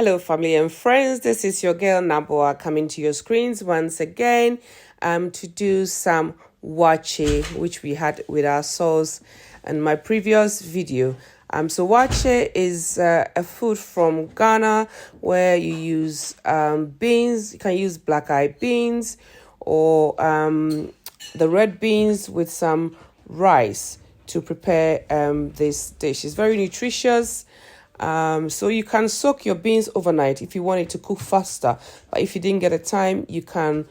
Hello, family and friends. This is your girl Naboa coming to your screens once again to do some waakye, which we had with our sauce in my previous video. So waakye is a food from Ghana where you use beans. You can use black-eyed beans or the red beans with some rice to prepare this dish. It's very nutritious. So you can soak your beans overnight if you want it to cook faster. But if you didn't get a time, you can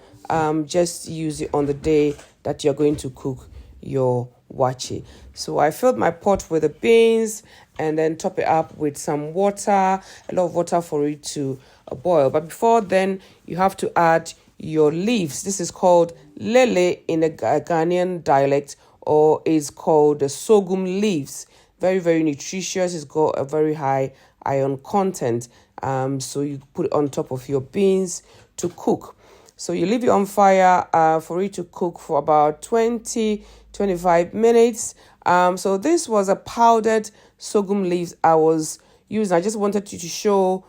just use it on the day that you're going to cook your waakye. So I filled my pot with the beans and then top it up with some water, a lot of water for it to boil. But before then, you have to add your leaves. This is called lele in a Ghanaian dialect, or is called the sorghum leaves. Very, very nutritious. It's got a very high iron content. So you put it on top of your beans to cook. So you leave it on fire for it to cook for about 20-25 minutes. So this was a powdered sorghum leaves I was using. I just wanted you to show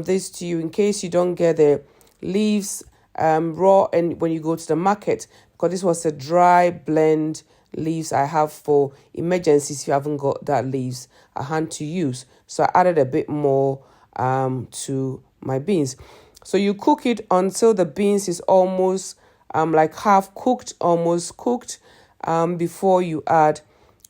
this to you in case you don't get the leaves raw and when you go to the market, because this was a dry blend leaves I have for emergencies if you haven't got that leaves at hand to use. So I added a bit more to my beans. So you cook it until the beans is almost like half cooked, almost cooked, before you add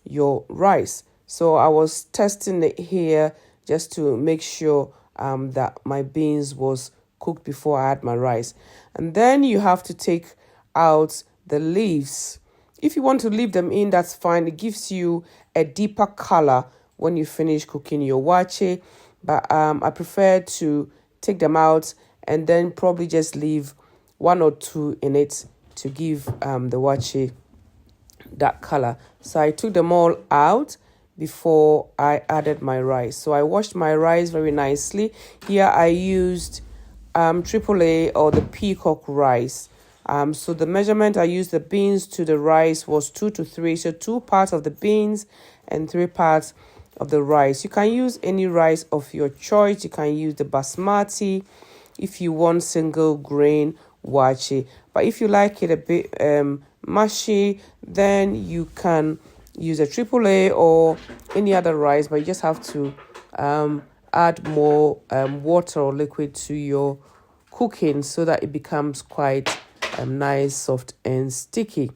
your rice. So I was testing it here just to make sure that my beans was cooked before I add my rice. And then you have to take out the leaves. If you want to leave them in, that's fine. It gives you a deeper color when you finish cooking your waakye. But I prefer to take them out and then probably just leave one or two in it to give the waakye that color. So I took them all out before I added my rice. So I washed my rice very nicely. Here I used AAA or the peacock rice. So the measurement I used the beans to the rice was 2 to 3. So 2 parts of the beans and 3 parts of the rice. You can use any rice of your choice. You can use the basmati if you want single grain waakye. But if you like it a bit mushy, then you can use a AAA or any other rice. But you just have to add more water or liquid to your cooking so that it becomes quite nice, soft and sticky.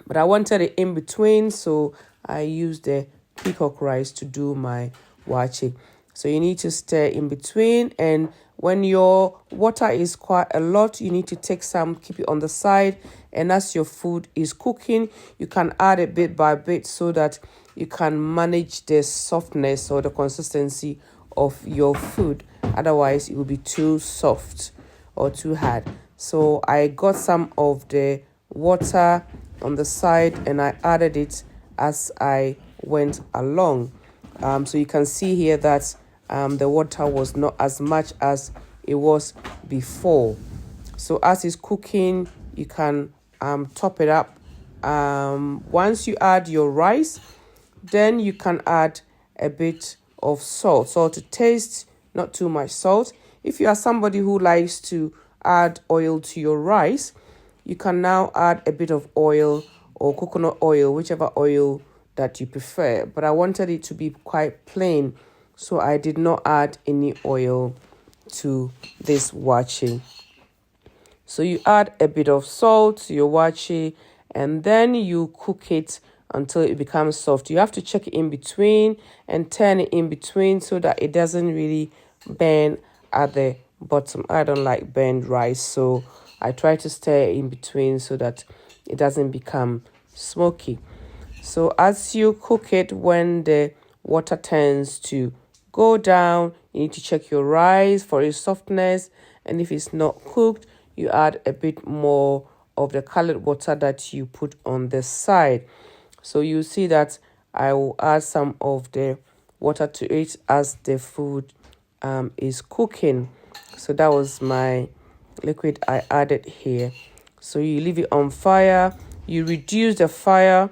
But I wanted it in between, so I used the peacock rice to do my waakye. So you need to stir in between, and when your water is quite a lot, you need to take some, keep it on the side, and as your food is cooking, you can add it bit by bit so that you can manage the softness or the consistency of your food. Otherwise, it will be too soft or too hard. So I got some of the water on the side and I added it as I went along. So you can see here that the water was not as much as it was before. So as it's cooking, you can top it up. Once you add your rice, then you can add a bit of salt. Salt to taste, not too much salt. If you are somebody who likes to add oil to your rice, you can now add a bit of oil or coconut oil, whichever oil that you prefer. But I wanted it to be quite plain, so I did not add any oil to this waakye. So you add a bit of salt to your waakye and then you cook it until it becomes soft. You have to check it in between and turn it in between so that it doesn't really burn at the bottom. I don't like burnt rice, so I try to stir it in between so that it doesn't become smoky. So as you cook it, when the water tends to go down, you need to check your rice for its softness, and if it's not cooked, you add a bit more of the colored water that you put on the side. So you see that I will add some of the water to it as the food is cooking. So that was my liquid I added here. So you leave it on fire. You reduce the fire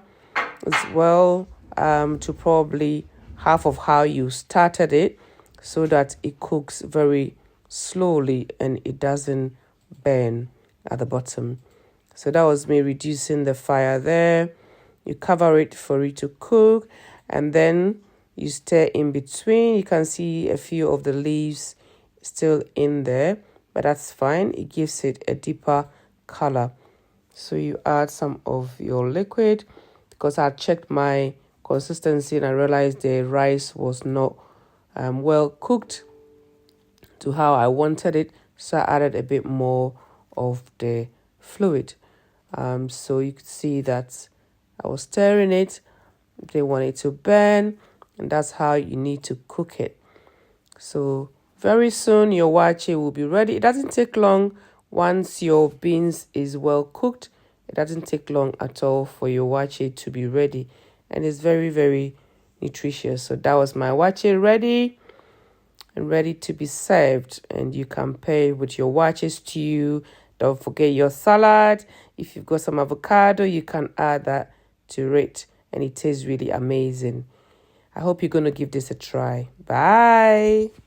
as well to probably half of how you started it. so that it cooks very slowly and it doesn't burn at the bottom. So that was me reducing the fire there. You cover it for it to cook, and then you stir in between. You can see a few of the leaves still in there, but that's fine. It gives it a deeper color. So you add some of your liquid, because I checked my consistency and I realized the rice was not well cooked to how I wanted it. So I added a bit more of the fluid. So you could see that I was stirring it. They want it to burn, and that's how you need to cook it. So very soon your waakye will be ready. It doesn't take long. Once your beans is well cooked, it doesn't take long at all for your waakye to be ready, and it's very, very nutritious. So that was my waakye ready and ready to be served, and you can pair with your waakye stew. Don't forget your salad. If you've got some avocado, you can add that to it, and it tastes really amazing. I hope you're going to give this a try. Bye.